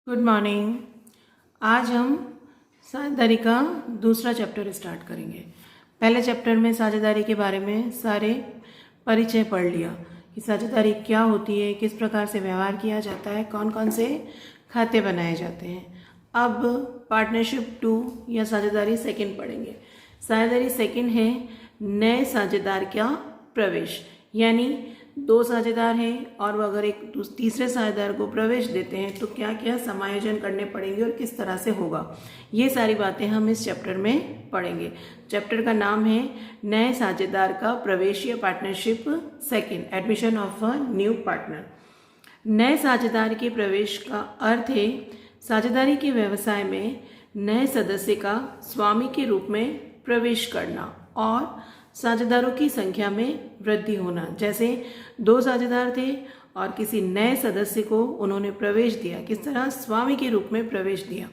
Good morning. आज हम साझेदारी का दूसरा चैप्टर स्टार्ट करेंगे। पहले चैप्टर में साझेदारी के बारे में सारे परिचय पढ़ लिया कि साझेदारी क्या होती है, किस प्रकार से व्यवहार किया जाता है, कौन कौन से खाते बनाए जाते हैं। अब पार्टनरशिप 2 या साझेदारी सेकंड पढ़ेंगे। साझेदारी सेकंड है नए साझेदार का प्रवेश, यानी दो साझेदार हैं और वो अगर एक तीसरे साझेदार को प्रवेश देते हैं तो क्या क्या समायोजन करने पड़ेंगे और किस तरह से होगा, ये सारी बातें हम इस चैप्टर में पढ़ेंगे। चैप्टर का नाम है नए साझेदार का प्रवेश या partnership second, admission of a new partner. नए साझेदार के प्रवेश का अर्थ है साझेदारी के व्यवसाय में नए सदस्य का स्वामी के रूप में प्रवेश करना और साझेदारों की संख्या में वृद्धि होना। जैसे दो साझेदार थे और किसी नए सदस्य को उन्होंने प्रवेश दिया, किस तरह स्वामी के रूप में प्रवेश दिया,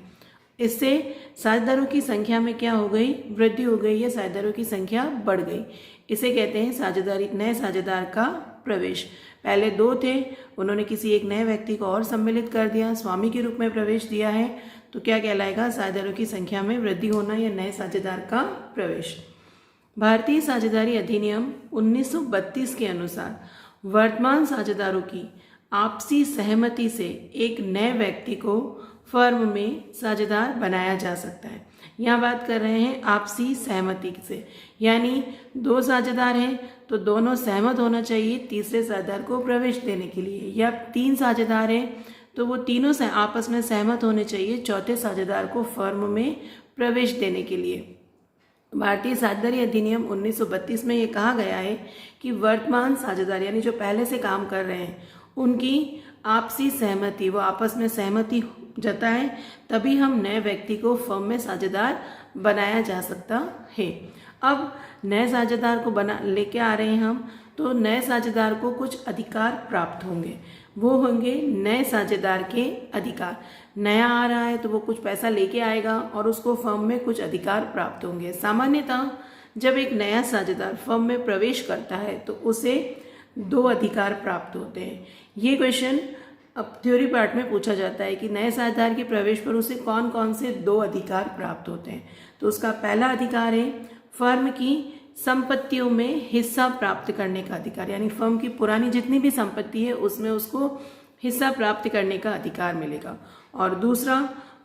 इससे साझेदारों की संख्या में क्या हो गई, वृद्धि हो गई या साझेदारों की संख्या बढ़ गई। इसे कहते हैं साझेदारी, नए साझेदार का प्रवेश। पहले दो थे, उन्होंने किसी एक नए व्यक्ति को और सम्मिलित कर दिया, स्वामी के रूप में प्रवेश दिया है, तो क्या कहलाएगा, साझेदारों की संख्या में वृद्धि होना या नए साझेदार का प्रवेश। भारतीय साझेदारी अधिनियम 1932 के अनुसार वर्तमान साझेदारों की आपसी सहमति से एक नए व्यक्ति को फर्म में साझेदार बनाया जा सकता है। यहाँ बात कर रहे हैं आपसी सहमति से, यानी दो साझेदार हैं तो दोनों सहमत होना चाहिए तीसरे साझेदार को प्रवेश देने के लिए, या तीन साझेदार हैं तो वो तीनों से आपस में सहमत होने चाहिए चौथे साझेदार को फर्म में प्रवेश देने के लिए। भारतीय साझेदारी अधिनियम 1932 में ये कहा गया है कि वर्तमान साझेदार यानी जो पहले से काम कर रहे हैं उनकी आपसी सहमति, वो आपस में सहमति जताएं तभी हम नए व्यक्ति को फर्म में साझेदार बनाया जा सकता है। अब नए साझेदार को लेके आ रहे हैं हम, तो नए साझेदार को कुछ अधिकार प्राप्त होंगे, वो होंगे नए साझेदार के अधिकार। नया आ रहा है तो वो कुछ पैसा लेके आएगा और उसको फर्म में कुछ अधिकार प्राप्त होंगे। सामान्यतः जब एक नया साझेदार फर्म में प्रवेश करता है तो उसे दो अधिकार प्राप्त होते हैं। ये क्वेश्चन अब थ्योरी पार्ट में पूछा जाता है कि नए साझेदार के प्रवेश पर उसे कौन कौन से दो अधिकार प्राप्त होते हैं। तो उसका पहला अधिकार है फर्म की संपत्तियों में हिस्सा प्राप्त करने का अधिकार, यानी फर्म की पुरानी जितनी भी संपत्ति है उसमें उसको हिस्सा प्राप्त करने का अधिकार मिलेगा। और दूसरा,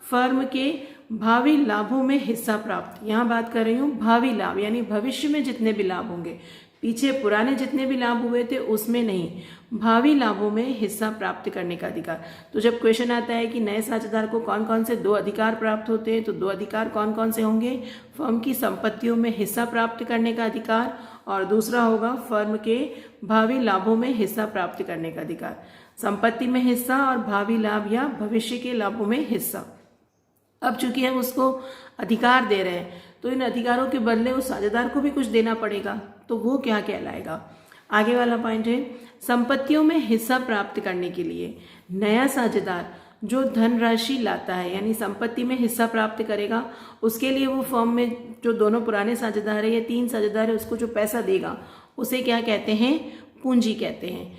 फर्म के भावी लाभों में हिस्सा प्राप्त, यहाँ बात कर रही हूँ भावी लाभ, यानी भविष्य में जितने भी लाभ होंगे, पीछे पुराने जितने भी लाभ हुए थे उसमें नहीं, भावी लाभों में हिस्सा प्राप्त करने का अधिकार। तो जब क्वेश्चन आता है कि नए साझेदार को कौन कौन से दो अधिकार प्राप्त होते हैं, तो दो अधिकार कौन कौन से होंगे, फर्म की संपत्तियों में हिस्सा प्राप्त करने का अधिकार और दूसरा होगा फर्म के भावी लाभों में हिस्सा प्राप्त करने का अधिकार। संपत्ति में हिस्सा और भावी लाभ या भविष्य के लाभों में हिस्सा। अब चूंकि हम उसको अधिकार दे रहे हैं तो इन अधिकारों के बदले उस साझेदार को भी कुछ देना पड़ेगा, तो वो क्या कहलाएगा। आगे वाला पॉइंट है संपत्तियों में हिस्सा प्राप्त करने के लिए नया साझेदार जो धनराशि लाता है, यानी संपत्ति में हिस्सा प्राप्त करेगा, उसके लिए वो फर्म में जो दोनों पुराने साझेदार है या तीन साझेदार है उसको जो पैसा देगा उसे क्या कहते हैं, पूंजी कहते हैं।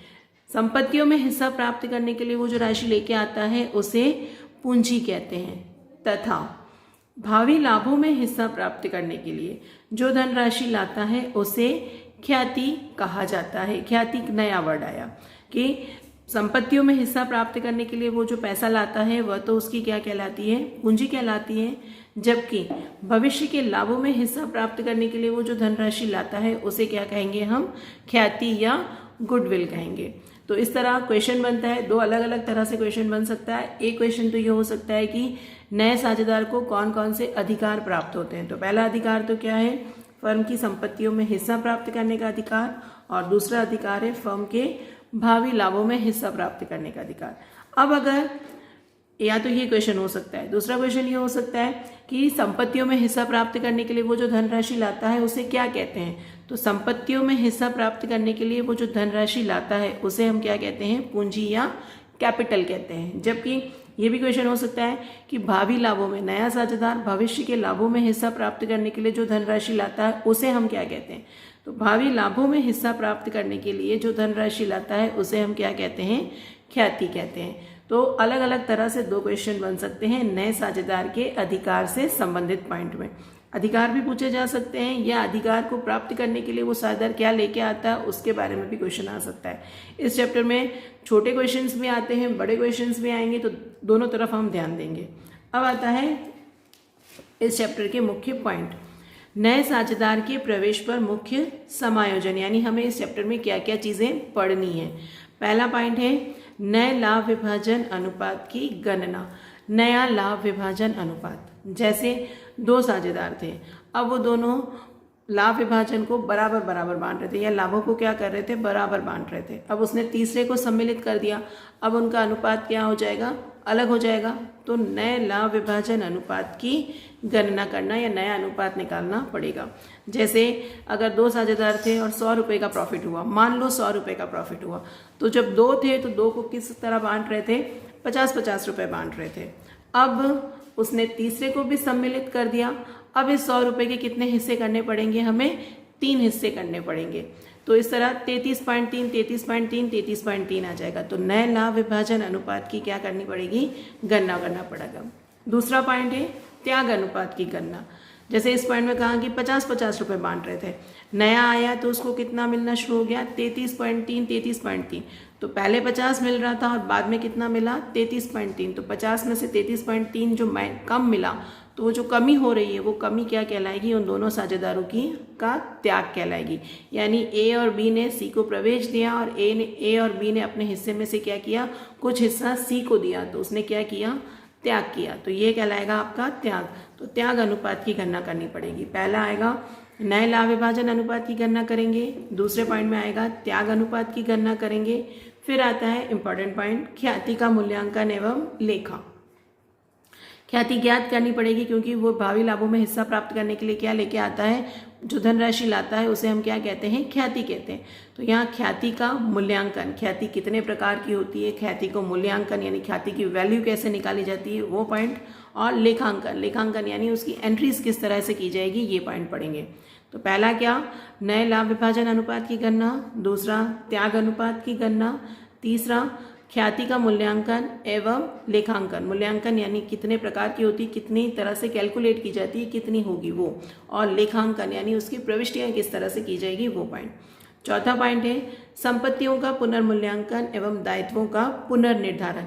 संपत्तियों में हिस्सा प्राप्त करने के लिए वो जो राशि लेके आता है उसे पूंजी कहते हैं। तथा भावी लाभों में हिस्सा प्राप्त करने के लिए जो धनराशि लाता है उसे ख्याति कहा जाता है। ख्याति नया वर्ड आया कि संपत्तियों में हिस्सा प्राप्त करने के लिए वो जो पैसा लाता है वह तो उसकी क्या कहलाती है, पूंजी कहलाती है, जबकि भविष्य के लाभों में हिस्सा प्राप्त करने के लिए वो जो धनराशि लाता है उसे क्या कहेंगे हम, ख्याति या गुडविल कहेंगे। तो इस तरह क्वेश्चन बनता है, दो अलग अलग तरह से क्वेश्चन बन सकता है। एक क्वेश्चन तो ये हो सकता है कि नए साझेदार को कौन कौन से अधिकार प्राप्त होते हैं। तो पहला अधिकार तो क्या है, फर्म की संपत्तियों में हिस्सा प्राप्त करने का अधिकार, और दूसरा अधिकार है फर्म के भावी लाभों में हिस्सा प्राप्त करने का अधिकार। अब अगर या तो ये क्वेश्चन हो सकता है, दूसरा क्वेश्चन ये हो सकता है कि संपत्तियों में हिस्सा प्राप्त करने के लिए वो जो धनराशि लाता है उसे क्या कहते हैं। तो संपत्तियों में हिस्सा प्राप्त करने के लिए वो जो धनराशि लाता है उसे हम क्या कहते हैं, पूंजी या कैपिटल कहते हैं। जबकि ये भी क्वेश्चन हो सकता है कि भावी लाभों में नया साझेदार भविष्य के लाभों में हिस्सा प्राप्त करने के लिए जो धनराशि लाता है उसे हम क्या कहते हैं। तो भावी लाभों में हिस्सा प्राप्त करने के लिए जो धनराशि लाता है उसे हम क्या कहते हैं, ख्याति कहते हैं। तो अलग अलग तरह से दो क्वेश्चन बन सकते हैं नए साझेदार के अधिकार से संबंधित पॉइंट में। अधिकार भी पूछे जा सकते हैं या अधिकार को प्राप्त करने के लिए वो साझेदार क्या लेके आता है उसके बारे में भी क्वेश्चन आ सकता है। इस चैप्टर में छोटे क्वेश्चंस भी आते हैं, बड़े क्वेश्चंस भी आएंगे, तो दोनों तरफ हम ध्यान देंगे। अब आता है इस चैप्टर के मुख्य पॉइंट, नए साझेदार के प्रवेश पर मुख्य समायोजन, यानी हमें इस चैप्टर में क्या क्या चीजें पढ़नी है। पहला पॉइंट है नए लाभ विभाजन अनुपात की गणना। नया लाभ विभाजन अनुपात, जैसे दो साझेदार थे, अब वो दोनों लाभ विभाजन को बराबर बराबर बांट रहे थे या लाभों को क्या कर रहे थे, बराबर बांट रहे थे। अब उसने तीसरे को सम्मिलित कर दिया, अब उनका अनुपात क्या हो जाएगा, अलग हो जाएगा। तो नए लाभ विभाजन अनुपात की गणना करना या नया अनुपात निकालना पड़ेगा। जैसे अगर दो साझेदार थे और 100 रुपये का प्रॉफिट हुआ, मान लो 100 रुपये का प्रॉफिट हुआ, तो जब दो थे तो दो को किस तरह बांट रहे थे, 50-50 रुपये बांट रहे थे। अब उसने तीसरे को भी सम्मिलित कर दिया, अब इस 100 रुपये के कितने हिस्से करने पड़ेंगे, हमें 3 हिस्से करने पड़ेंगे। तो इस तरह 33.3, 33.3, 33.3 आ जाएगा। तो नए लाभ विभाजन अनुपात की क्या करनी पड़ेगी, गणना करना पड़ेगा। दूसरा पॉइंट है त्याग अनुपात की गणना। जैसे इस पॉइंट में कहा कि 50-50 रुपये बांट रहे थे, नया आया तो उसको कितना मिलना शुरू हो गया, 33.3, 33.3। तो पहले 50 मिल रहा था और बाद में कितना मिला, 33.3। तो 50 में से 33.3 जो कम मिला, तो वो जो कमी हो रही है वो कमी क्या कहलाएगी, उन दोनों साझेदारों की का त्याग कहलाएगी। यानी ए और बी ने सी को प्रवेश दिया और ए और बी ने अपने हिस्से में से क्या किया, कुछ हिस्सा सी को दिया, तो उसने क्या किया, त्याग किया। तो ये कहलाएगा आपका त्याग। तो त्याग अनुपात की गणना करनी पड़ेगी। पहला आएगा नए लाभ विभाजन अनुपात की गणना करेंगे, दूसरे पॉइंट में आएगा त्याग अनुपात की गणना करेंगे। फिर आता है इंपॉर्टेंट पॉइंट ख्याति का मूल्यांकन एवं लेखा। ख्याति ज्ञात करनी पड़ेगी क्योंकि वो भावी लाभों में हिस्सा प्राप्त करने के लिए क्या लेके आता है, जो धनराशि लाता है उसे हम क्या कहते हैं, ख्याति कहते हैं। तो यहाँ ख्याति का मूल्यांकन, ख्याति कितने प्रकार की होती है, ख्याति को मूल्यांकन यानी ख्याति की वैल्यू कैसे निकाली जाती है वो पॉइंट, और लेखांकन, लेखांकन यानी उसकी एंट्रीज किस तरह से की जाएगी ये पॉइंट पढ़ेंगे। तो पहला क्या, नए लाभ विभाजन अनुपात की गणना, दूसरा त्याग अनुपात की गणना, तीसरा ख्याति का मूल्यांकन एवं लेखांकन। मूल्यांकन यानी कितने प्रकार की होती, कितनी तरह से कैलकुलेट की जाती है, कितनी होगी वो, और लेखांकन यानी उसकी प्रविष्टियां किस तरह से की जाएगी वो पॉइंट। चौथा पॉइंट है संपत्तियों का पुनर्मूल्यांकन एवं दायित्वों का पुनर्निर्धारण।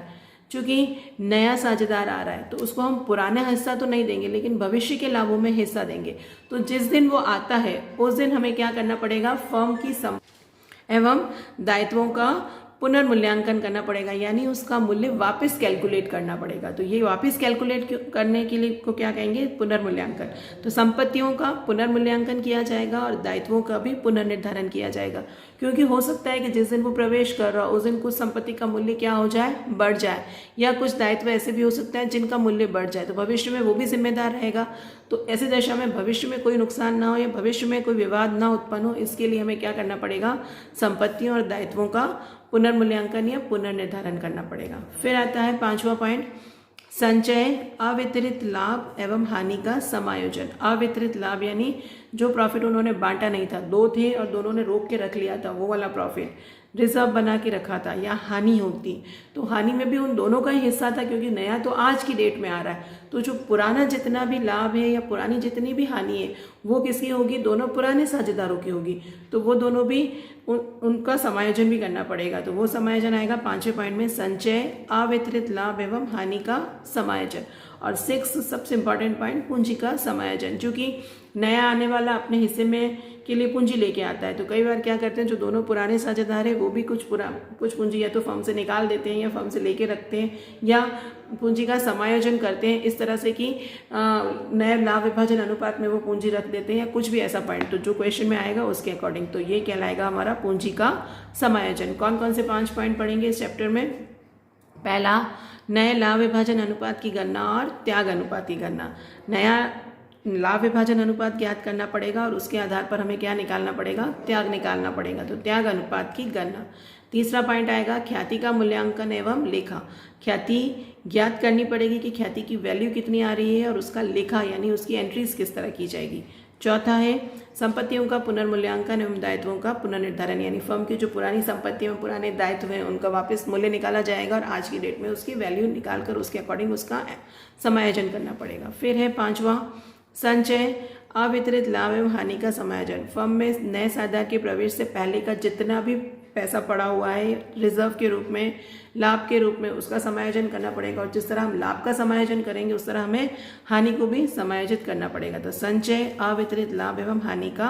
चूंकि नया साझेदार आ रहा है तो उसको हम पुराना हिस्सा तो नहीं देंगे लेकिन भविष्य के लाभों में हिस्सा देंगे। तो जिस दिन वो आता है उस दिन हमें क्या करना पड़ेगा, फर्म की एवं दायित्वों का पुनर्मूल्यांकन करना पड़ेगा, यानी उसका मूल्य वापस कैलकुलेट करना पड़ेगा। तो ये वापस कैलकुलेट करने के लिए को क्या कहेंगे, पुनर्मूल्यांकन। तो संपत्तियों का पुनर्मूल्यांकन किया जाएगा और दायित्वों का भी पुनर्निर्धारण किया जाएगा, क्योंकि हो सकता है कि जिस दिन वो प्रवेश कर रहा हो उस दिन कुछ संपत्ति का मूल्य क्या हो जाए, बढ़ जाए, या कुछ दायित्व ऐसे भी हो सकते हैं जिनका मूल्य बढ़ जाए, तो भविष्य में वो भी जिम्मेदार रहेगा। तो ऐसी दशा में भविष्य में कोई नुकसान ना हो या भविष्य में कोई विवाद ना उत्पन्न हो, इसके लिए हमें क्या करना पड़ेगा, संपत्तियों और दायित्वों का पुनर्मूल्यांकन या पुनर्निर्धारण करना पड़ेगा। फिर आता है पांचवा पॉइंट, संचय अवितरित लाभ एवं हानि का समायोजन। अवितरित लाभ यानी जो प्रॉफिट उन्होंने बांटा नहीं था, दो थे और दोनों ने रोक के रख लिया था, वो वाला प्रॉफिट रिजर्व बना के रखा था, या हानि होती तो हानि में भी उन दोनों का ही हिस्सा था, क्योंकि नया तो आज की डेट में आ रहा है। तो जो पुराना जितना भी लाभ है या पुरानी जितनी भी हानि है वो किसकी होगी, दोनों पुराने साझेदारों की होगी। तो वो दोनों भी उनका समायोजन भी करना पड़ेगा। तो वो समायोजन आएगा पांचवें पॉइंट में, संचय अवितरित लाभ एवं हानि का समायोजन। और 6 सबसे इंपॉर्टेंट पॉइंट, पूंजी का समायोजन। क्योंकि नया आने वाला अपने हिस्से में के लिए पूंजी लेके आता है, तो कई बार क्या करते हैं, जो दोनों पुराने साझेदार है वो भी कुछ पूंजी या तो फर्म से निकाल देते हैं या फर्म से लेके रखते हैं या पूंजी का समायोजन करते हैं इस तरह से कि नए लाभ विभाजन अनुपात में वो पूंजी रख देते हैं या कुछ भी ऐसा पॉइंट। तो जो क्वेश्चन में आएगा उसके अकॉर्डिंग, तो ये कहलाएगा हमारा पूंजी का समायोजन। कौन कौन से 5 पॉइंट पढ़ेंगे इस चैप्टर में, पहला नए लाभ विभाजन अनुपात की गणना और त्याग अनुपात की गणना। नया लाभ विभाजन अनुपात ज्ञात करना पड़ेगा और उसके आधार पर हमें क्या निकालना पड़ेगा, त्याग निकालना पड़ेगा। तो त्याग अनुपात की गणना। तीसरा पॉइंट आएगा ख्याति का मूल्यांकन एवं लेखा। ख्याति ज्ञात करनी पड़ेगी कि ख्याति की वैल्यू कितनी आ रही है और उसका लेखा यानी उसकी एंट्रीज किस तरह की जाएगी। चौथा है संपत्तियों का पुनर्मूल्यांकन एवं दायित्वों का पुनर्निर्धारण, यानी फर्म की जो पुरानी संपत्ति एवं पुराने दायित्व हैं उनका वापस मूल्य निकाला जाएगा और आज की डेट में उसकी वैल्यू निकाल कर उसके अकॉर्डिंग उसका समायोजन करना पड़ेगा। फिर है 5वां संचय, अवितरित लाभ एवं हानि का समायोजन। फर्म में नए साझेदार के प्रवेश से पहले का जितना भी पैसा पड़ा हुआ है रिजर्व के रूप में, लाभ के रूप में, उसका समायोजन करना पड़ेगा और जिस तरह हम लाभ का समायोजन करेंगे उस तरह हमें हानि को भी समायोजित करना पड़ेगा। तो संचय, अवितरित लाभ एवं हानि का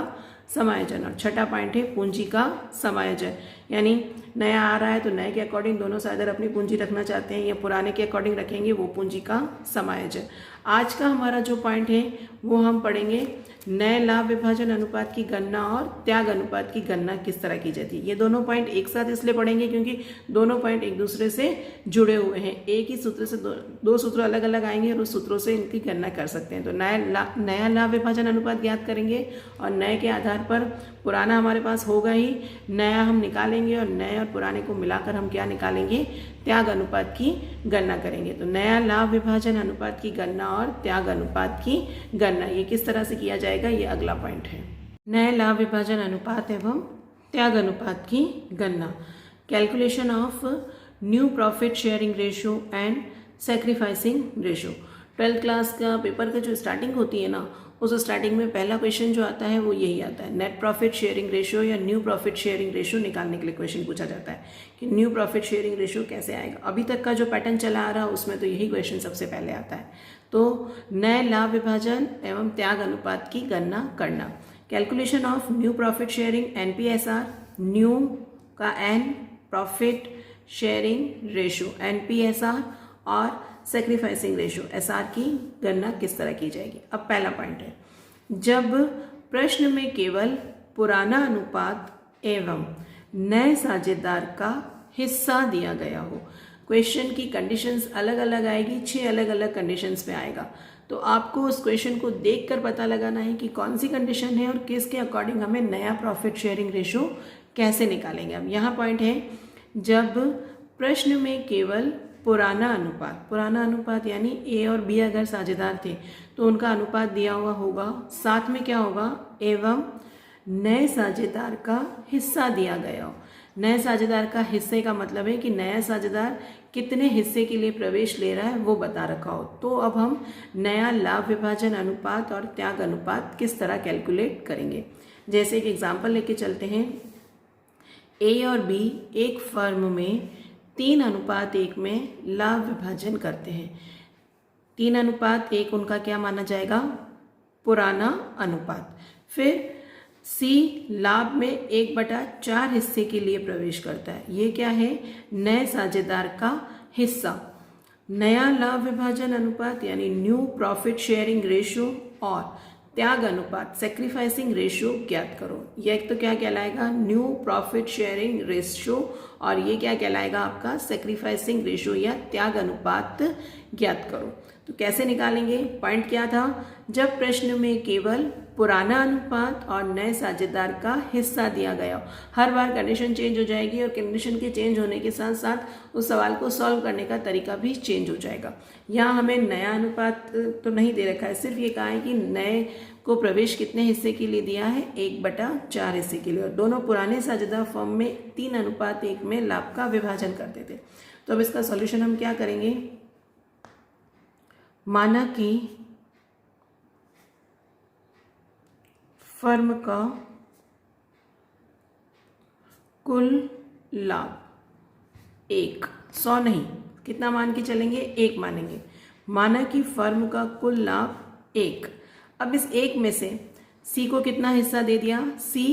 समायोजन। और छठा पॉइंट है पूंजी का समायोजन, यानी नया आ रहा है तो नए के अकॉर्डिंग दोनों साझेदार अपनी पूंजी रखना चाहते हैं या पुराने के अकॉर्डिंग रखेंगे, वो पूंजी का समायोजन। आज का हमारा जो पॉइंट है वो हम पढ़ेंगे नए लाभ विभाजन अनुपात की गणना और त्याग अनुपात की गणना किस तरह की जाती है। ये दोनों पॉइंट एक साथ इसलिए पढ़ेंगे क्योंकि दोनों पॉइंट एक दूसरे से जुड़े हुए हैं। एक ही सूत्र से दो सूत्र अलग अलग आएंगे और उस सूत्रों से इनकी गणना कर सकते हैं। तो नया लाभ विभाजन अनुपात ज्ञात करेंगे और नए के आधार पर पुराना हमारे पास होगा ही, नया हम निकालेंगे और नए और पुराने को मिलाकर हम क्या निकालेंगे, त्याग अनुपात की गणना करेंगे। तो नया लाभ विभाजन अनुपात की गणना और त्याग अनुपात की गणना ये किस तरह से किया जाएगा, ये अगला पॉइंट है। नए लाभ विभाजन अनुपात एवं त्याग अनुपात की गणना, calculation of new profit sharing ratio and sacrificing ratio. 12th class का पेपर का जो स्टार्टिंग होती है ना, उस स्टार्टिंग में पहला क्वेश्चन जो आता है वो यही आता है, नेट प्रॉफिट शेयरिंग रेशियो या न्यू प्रॉफिट शेयरिंग रेशियो निकालने के लिए क्वेश्चन पूछा जाता है कि न्यू प्रॉफिट शेयरिंग रेशियो कैसे आएगा। अभी तक का जो पैटर्न चला आ रहा है उसमें तो यही क्वेश्चन सबसे पहले आता है। तो नए लाभ विभाजन एवं त्याग अनुपात की गणना करना, calculation of new profit sharing NPSR, new का N, profit sharing ratio NPSR और सेक्रीफाइसिंग रेशियो SR की गणना किस तरह की जाएगी। अब पहला पॉइंट है, जब प्रश्न में केवल पुराना अनुपात एवं नए साझेदार का हिस्सा दिया गया हो, क्वेश्चन की कंडीशंस अलग अलग आएगी, 6 अलग अलग कंडीशंस पे आएगा। तो आपको उस क्वेश्चन को देखकर पता लगाना है कि कौन सी कंडीशन है और किसके अकॉर्डिंग हमें नया प्रॉफिट शेयरिंग रेशियो कैसे निकालेंगे। अब यहाँ पॉइंट है, जब प्रश्न में केवल पुराना अनुपात यानी A और B अगर साझेदार थे तो उनका अनुपात दिया हुआ होगा, साथ में क्या होगा, एवं नए साझेदार का हिस्सा दिया गया हो। नए साझेदार का हिस्से का मतलब है कि नया साझेदार कितने हिस्से के लिए प्रवेश ले रहा है वो बता रखा हो। तो अब हम नया लाभ विभाजन अनुपात और त्याग अनुपात किस तरह कैलकुलेट करेंगे। जैसे एक एग्जाम्पल लेके चलते हैं, A और B एक फर्म में 3:1 में लाभ विभाजन करते हैं। 3:1 उनका क्या माना जाएगा, पुराना अनुपात। फिर C लाभ में 1/4 हिस्से के लिए प्रवेश करता है, ये क्या है, नए साझेदार का हिस्सा। नया लाभ विभाजन अनुपात यानी न्यू प्रॉफिट शेयरिंग रेशियो और त्याग अनुपात सेक्रीफाइसिंग रेशियो ज्ञात करो। यह एक तो क्या कहलाएगा, न्यू प्रॉफिट शेयरिंग रेशियो, और ये क्या कहलाएगा आपका, सेक्रीफाइसिंग रेशियो या त्याग अनुपात ज्ञात करो। तो कैसे निकालेंगे, पॉइंट क्या था, जब प्रश्न में केवल पुराना अनुपात और नए साझेदार का हिस्सा दिया गया। हर बार कंडीशन चेंज हो जाएगी और कंडीशन के चेंज होने के साथ साथ उस सवाल को सॉल्व करने का तरीका भी चेंज हो जाएगा। यहाँ हमें नया अनुपात तो नहीं दे रखा है, सिर्फ ये कहा है कि नए को प्रवेश कितने हिस्से के लिए दिया है, 1/4 हिस्से के लिए। और दोनों पुराने साझेदार फर्म में 3:1 में लाभ का विभाजन करते थे। तो अब इसका सॉल्यूशन हम क्या करेंगे, माना कि फर्म का कुल लाभ 100 नहीं, कितना मान के चलेंगे, 1 मानेंगे। माना कि फर्म का कुल लाभ 1। अब इस 1 में से C को कितना हिस्सा दे दिया, C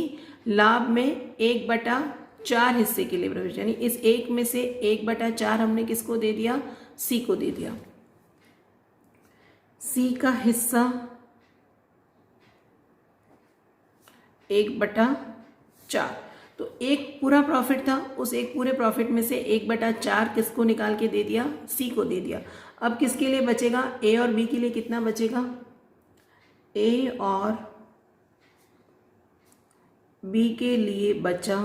लाभ में 1/4 हिस्से के लिए प्रवेश, यानी इस 1 में से 1/4 हमने किसको दे दिया, C को दे दिया। C का हिस्सा 1/4, तो एक पूरा प्रॉफिट था, उस एक पूरे प्रॉफिट में से 1/4 किसको निकाल के दे दिया, C को दे दिया। अब किसके लिए बचेगा, A और B के लिए कितना बचेगा, A और B के लिए बचा,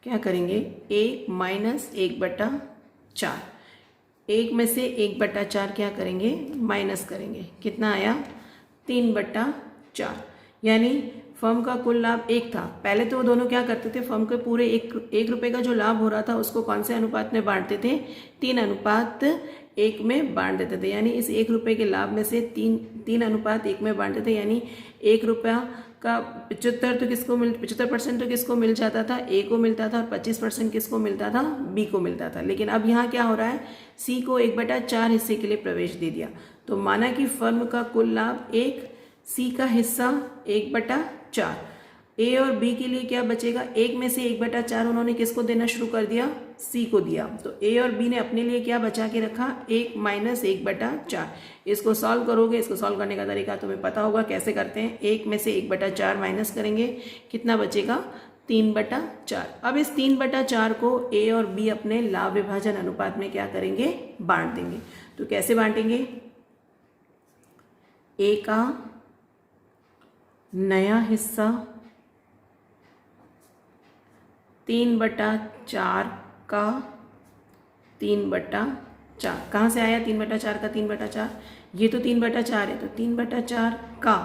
क्या करेंगे, 1 माइनस 1/4, 1 में से 1/4 क्या करेंगे, माइनस करेंगे, कितना आया, 3/4, यानी फर्म का कुल लाभ 1 था। पहले तो वो दोनों क्या करते थे, फर्म के पूरे 1 रुपये का जो लाभ हो रहा था उसको कौन से अनुपात में बांटते थे, 3:1 में बांट देते थे। यानी इस 1 रुपये के लाभ में से 3:1 में बांटते थे, यानी 1 रुपया का 75% तो किसको मिल जाता था, ए को मिलता था, और 25% किसको मिलता था, बी को मिलता था। लेकिन अब यहाँ क्या हो रहा है, सी को 1/4 हिस्से के लिए प्रवेश दे दिया। तो माना कि फर्म का कुल लाभ 1, सी का हिस्सा 1/4, ए और बी के लिए क्या बचेगा, 1 में से 1/4 उन्होंने किसको देना शुरू कर दिया, सी को दिया। तो ए और बी ने अपने लिए क्या बचा के रखा, 1 - 1/4। इसको सॉल्व करोगे, इसको सॉल्व करने का तरीका तुम्हें पता होगा कैसे करते हैं। 1 में से 1/4 माइनस करेंगे, कितना बचेगा, 3/4। अब इस 3/4 को ए और बी अपने लाभ विभाजन अनुपात में क्या करेंगे, बांट देंगे। तो कैसे बांटेंगे, ए का नया हिस्सा 3/4 का 3/4, कहाँ से आया 3/4 का 3/4, ये तो 3/4 है, तो 3/4 का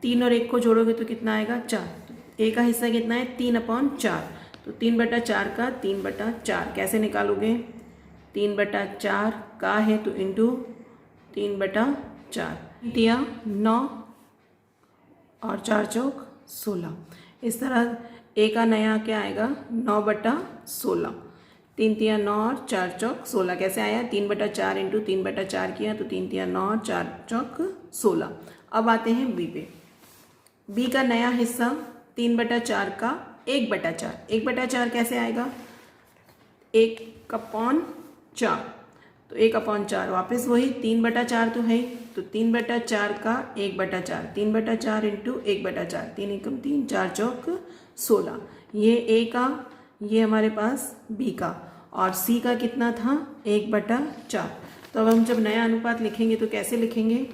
3 और 1 को जोड़ोगे तो कितना आएगा, 4। तो ए का हिस्सा कितना है, 3/4, तो 3/4 का 3/4 कैसे निकालोगे, 3/4 का है तो इंटू 3/4 दिया 9 और 4 चौक 16। इस तरह ए का नया क्या आएगा, 9/16, 3 तिया 9 और 4 चौक 16 कैसे आया, 3/4 इंटू 3/4 किया तो 3 तिया 9 और 4 चौक 16। अब आते हैं बी पे। बी का नया हिस्सा 3/4 का 1/4, 1/4 कैसे आएगा, 1/4, तो 1/4 वापस वही 3/4 तो है ही, तो 3/4 का 1/4, 3/4 इंटू 1/4, 3 एकम 3, 4 चौक 16। ये ए का, ये हमारे पास बी का, और सी का कितना था, 1/4। तो अब हम जब नया अनुपात लिखेंगे तो कैसे लिखेंगे,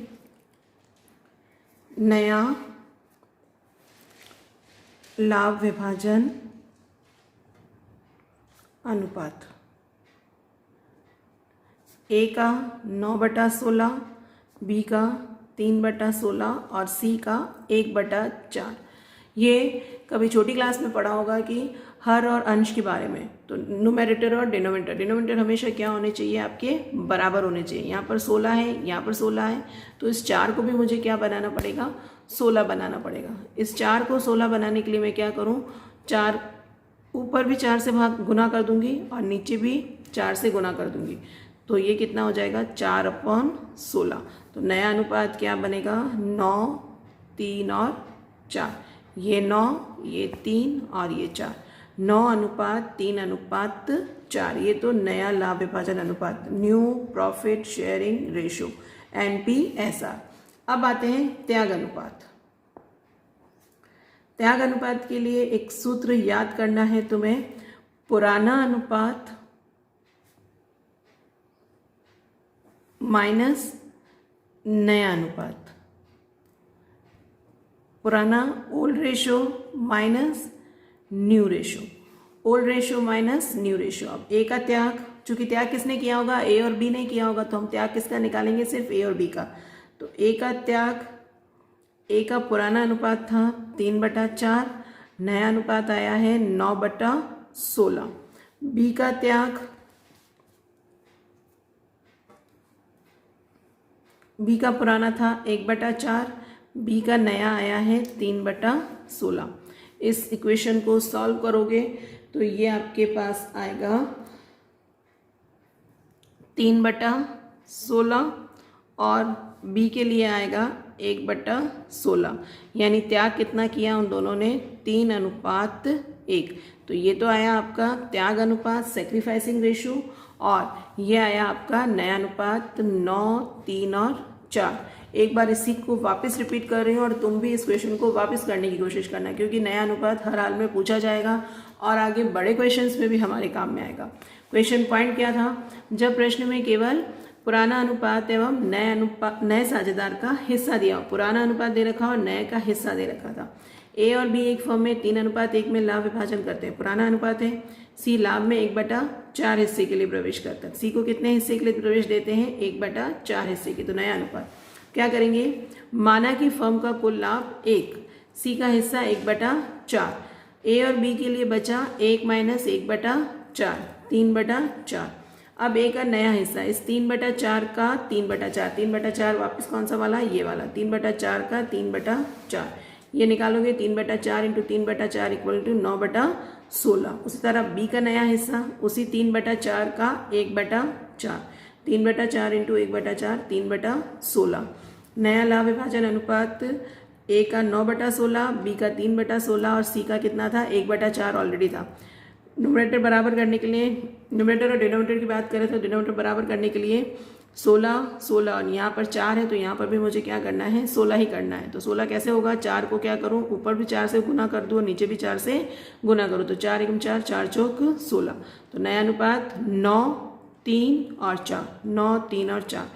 नया लाभ विभाजन अनुपात, ए का 9/16, बी का 3/16 और सी का 1/4। ये कभी छोटी क्लास में पढ़ा होगा कि हर और अंश के बारे में। तो न्यूमरेटर और डिनोमिनेटर हमेशा क्या होने चाहिए, आपके बराबर होने चाहिए। यहाँ पर 16 है, यहाँ पर 16 है, तो इस 4 को भी मुझे क्या बनाना पड़ेगा, 16 बनाना पड़ेगा। इस 4 को 16 बनाने के लिए मैं क्या करूँ, 4 ऊपर भी 4 से भाग गुना कर दूंगी और नीचे भी 4 से गुना कर दूंगी, तो ये कितना हो जाएगा, 4/16। तो नया अनुपात क्या बनेगा, 9, 3 और 4, ये 9, ये 3 और ये 4, 9:3:4, ये तो नया लाभ विभाजन अनुपात, new profit sharing ratio, NPSR। अब आते हैं त्याग अनुपात। त्याग अनुपात के लिए एक सूत्र याद करना है तुम्हें, पुराना अनुपात माइनस नया अनुपात, पुराना old ratio minus new ratio, old ratio minus new ratio. अब ए का त्याग, चूंकि त्याग किसने किया होगा, ए और बी ने किया होगा, तो हम त्याग किसका निकालेंगे, सिर्फ ए और बी का। तो ए का त्याग, ए का पुराना अनुपात था 3/4, नया अनुपात आया है 9/16। बी का त्याग, बी का पुराना था 1/4, बी का नया आया है 3/16। इस इक्वेशन को सॉल्व करोगे तो ये आपके पास आएगा 3/16 और बी के लिए आएगा 1/16, यानी त्याग कितना किया उन दोनों ने, 3:1। तो ये तो आया आपका त्याग अनुपात, सेक्रीफाइसिंग रेशो, और ये आया आपका नया अनुपात 9, 3 और 4। एक बार इसी को वापस रिपीट कर रही हूँ और तुम भी इस क्वेश्चन को वापस करने की कोशिश करना, क्योंकि नया अनुपात हर हाल में पूछा जाएगा और आगे बड़े क्वेश्चंस में भी हमारे काम में आएगा। क्वेश्चन पॉइंट क्या था, जब प्रश्न में केवल पुराना अनुपात एवं नए साझेदार का हिस्सा दिया, पुराना अनुपात दे रखा और नए का हिस्सा दे रखा था। ए और बी एक फर्म में 3:1 में लाभ विभाजन करते हैं, पुराना अनुपात है। सी लाभ में 1/4 हिस्से के लिए प्रवेश करता है। सी को कितने हिस्से के लिए प्रवेश देते हैं, 1/4 हिस्से के, तो नया अनुपात। क्या करेंगे, माना कि फर्म का कुल लाभ 1, सी का हिस्सा 1/4, ए और बी के लिए बचा 1 - 1/4, 3/4। अब ए का नया हिस्सा, इस 3/4 का 3/4, 3/4 वापस कौन सा वाला, ये वाला 3/4 का 3/4, ये निकालोगे 3/4 × 3/4 = 9/16। उसी तरह बी का नया हिस्सा, उसी 3/4 का 1/4, 3/4 × 1/4 3/16। नया लाभ विभाजन अनुपात ए का 9/16, बी का 3/16 और सी का कितना था, 1/4 ऑलरेडी था। न्यूमरेटर बराबर करने के लिए, न्यूमरेटर और डिनोमिनेटर की बात करें तो डिनोमिनेटर बराबर करने के लिए 16 16 और यहाँ पर 4 है तो यहाँ पर भी मुझे क्या करना है, 16 ही करना है। तो 16 कैसे होगा, 4 को क्या करूँ, ऊपर भी 4 से गुना कर दूँ और नीचे भी 4 से गुना करूँ, तो 4 × 4 4 × 4 16। तो नया अनुपात 9 3 और 4, 9 3 और 4।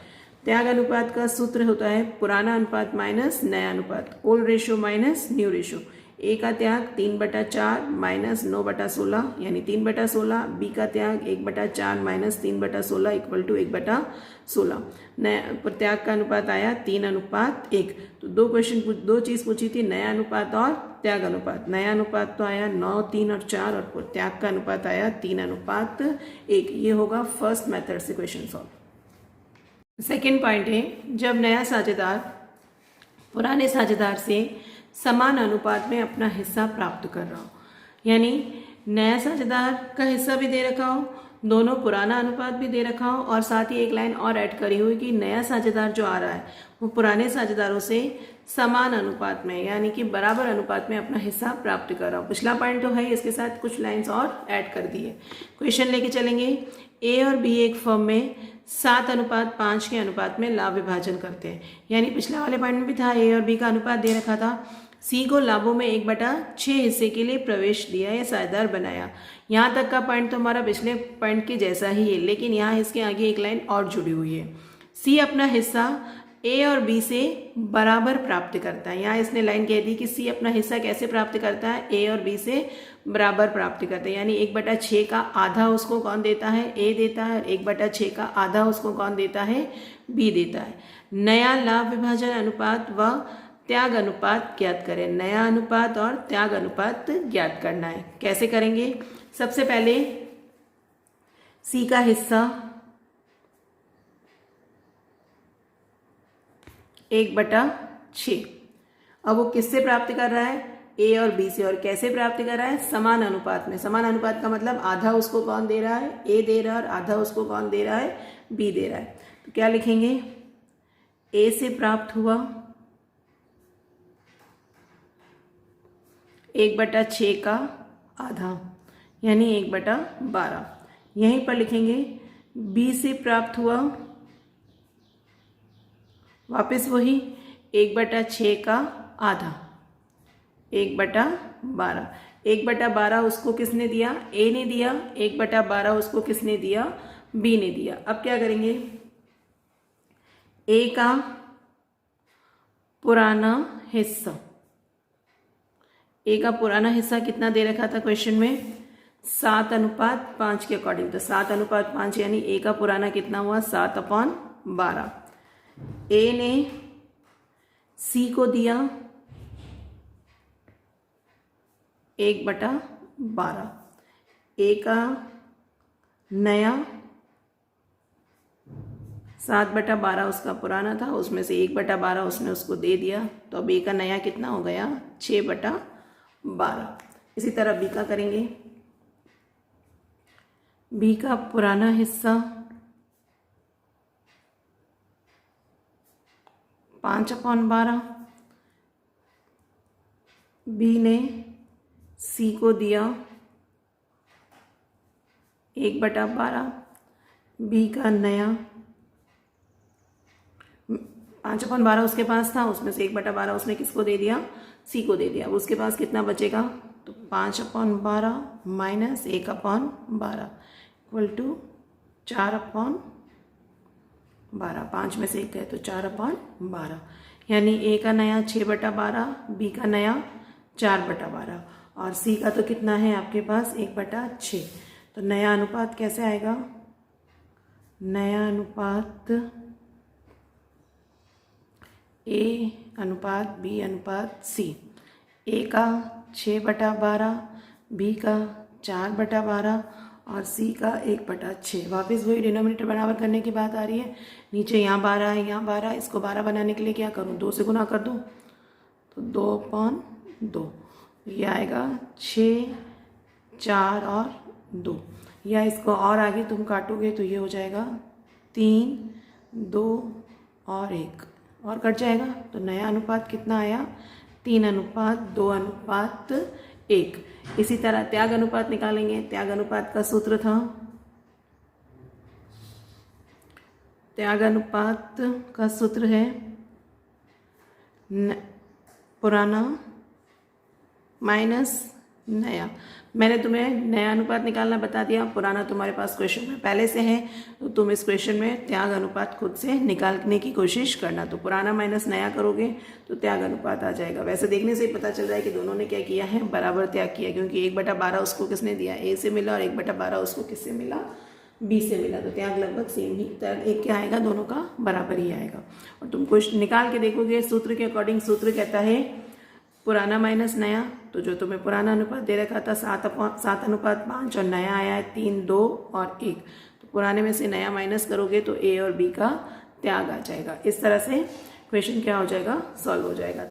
त्याग अनुपात का सूत्र होता है पुराना अनुपात माइनस नया अनुपात, old ratio minus new ratio. A का त्याग 3/4 माइनस 9/16 यानी 3/16, बी का त्याग 1/4 माइनस 3/16 = 1/16। नया त्याग का अनुपात आया 3:1। तो दो चीज़ पूछी थी, नया अनुपात और त्याग अनुपात। नया अनुपात तो आया 9 3 और 4 और त्याग का अनुपात आया 3:1। ये होगा फर्स्ट मेथड से क्वेश्चन सॉल्व। सेकेंड पॉइंट है, जब नया साझेदार पुराने साझेदार से समान अनुपात में अपना हिस्सा प्राप्त कर रहा हो, यानी नया साझेदार का हिस्सा भी दे रखा हो, दोनों पुराना अनुपात भी दे रखा हो और साथ ही एक लाइन और ऐड करी हुई कि नया साझेदार जो आ रहा है वो पुराने साझेदारों से समान अनुपात में यानी कि बराबर अनुपात में अपना हिस्सा प्राप्त कर रहा हो। पिछला पॉइंट तो है, इसके साथ कुछ लाइन्स और ऐड कर दिए। क्वेश्चन लेके चलेंगे, ए और बी एक फर्म में 7:5 के अनुपात में लाभ विभाजन करते हैं, यानी पिछले वाले पॉइंट में भी था ए और बी का अनुपात दे रखा था। सी को लाभों में 1/6 हिस्से के लिए प्रवेश दिया या साझेदार बनाया। यहाँ तक का पॉइंट तो हमारा पिछले पॉइंट के जैसा ही है, लेकिन यहाँ इसके आगे एक लाइन और जुड़ी हुई है। सी अपना हिस्सा ए और बी से बराबर प्राप्त करता है। यहाँ इसने लाइन कह दी कि सी अपना हिस्सा कैसे प्राप्त करता है, ए और बी से बराबर प्राप्त करते हैं, यानी 1/6 का आधा उसको कौन देता है, ए देता है, 1/6 का आधा उसको कौन देता है, बी देता है। नया लाभ विभाजन अनुपात व त्याग अनुपात ज्ञात करें। नया अनुपात और त्याग अनुपात ज्ञात करना है। कैसे करेंगे, सबसे पहले सी का हिस्सा 1/6, अब वो किससे प्राप्त कर रहा है, ए और बी से। और कैसे प्राप्त कर रहा है, समान अनुपात में। समान अनुपात का मतलब आधा उसको कौन दे रहा है, ए दे रहा है, और आधा उसको कौन दे रहा है, बी दे रहा है। तो क्या लिखेंगे, ए से प्राप्त हुआ 1/6 का आधा यानी 1/12। यहीं पर लिखेंगे बी से प्राप्त हुआ वापस वही 1/6 का आधा, 1/12। 1/12 उसको किसने दिया, ए ने दिया, 1/12 उसको किसने दिया, बी ने दिया। अब क्या करेंगे, ए का पुराना हिस्सा, ए का पुराना हिस्सा कितना दे रखा था क्वेश्चन में, 7:5 के अकॉर्डिंग। तो 7:5 यानी ए का पुराना कितना हुआ, 7/12। ए ने सी को दिया 1/12। ए का नया 7/12 उसका पुराना था, उसमें से 1/12 उसने उसको दे दिया, तो अब ए का नया कितना हो गया, 6/12। इसी तरह बी का करेंगे, बी का पुराना हिस्सा 5/12, बी ने सी को दिया 1/12। बी का नया 5/12 उसके पास था, उसमें से 1/12 उसने किसको दे दिया, सी को दे दिया। अब उसके पास कितना बचेगा, तो 5/12 माइनस 1/12 इक्वल टू 4/12। 5 में से 1 है तो 4/12, यानी ए का नया 6/12, बी का नया 4/12 और सी का तो कितना है आपके पास 1/6। तो नया अनुपात कैसे आएगा, नया अनुपात A अनुपात B अनुपात C। A का 6/12, B का 4/12 और C का 1/6। वापस वही डिनोमिनेटर बराबर करने की बात आ रही है। नीचे यहाँ 12 है, यहाँ 12, इसको 12 बनाने के लिए क्या करूँ, 2 से गुना कर दूँ, तो 2/2 ये आएगा 6, 4 और 2। या इसको और आगे तुम काटोगे तो ये हो जाएगा 3, 2 और 1 और कट जाएगा। तो नया अनुपात कितना आया, 3:2:1। इसी तरह त्याग अनुपात निकालेंगे। त्याग अनुपात का सूत्र था, त्याग अनुपात का सूत्र है पुराना माइनस नया। मैंने तुम्हें नया अनुपात निकालना बता दिया, पुराना तुम्हारे पास क्वेश्चन में पहले से है, तो तुम इस क्वेश्चन में त्याग अनुपात खुद से निकालने की कोशिश करना। तो पुराना माइनस नया करोगे तो त्याग अनुपात आ जाएगा। वैसे देखने से ही पता चल रहा है कि दोनों ने क्या किया है, बराबर त्याग किया, क्योंकि 1/12 उसको किसने दिया, A से मिला, और 1/12 उसको किससे मिला, B से मिला। तो त्याग लगभग सेम ही, त्याग एक क्या आएगा, दोनों का बराबर ही आएगा। और तुम क्वेश्चन निकाल के देखोगे सूत्र के अकॉर्डिंग। सूत्र कहता है पुराना माइनस नया, तो जो तुम्हें पुराना अनुपात दे रखा था 7:5 और नया आया है 3, 2 और 1। तो पुराने में से नया माइनस करोगे तो A और B का त्याग आ जाएगा। इस तरह से क्वेश्चन क्या हो जाएगा, सॉल्व हो जाएगा।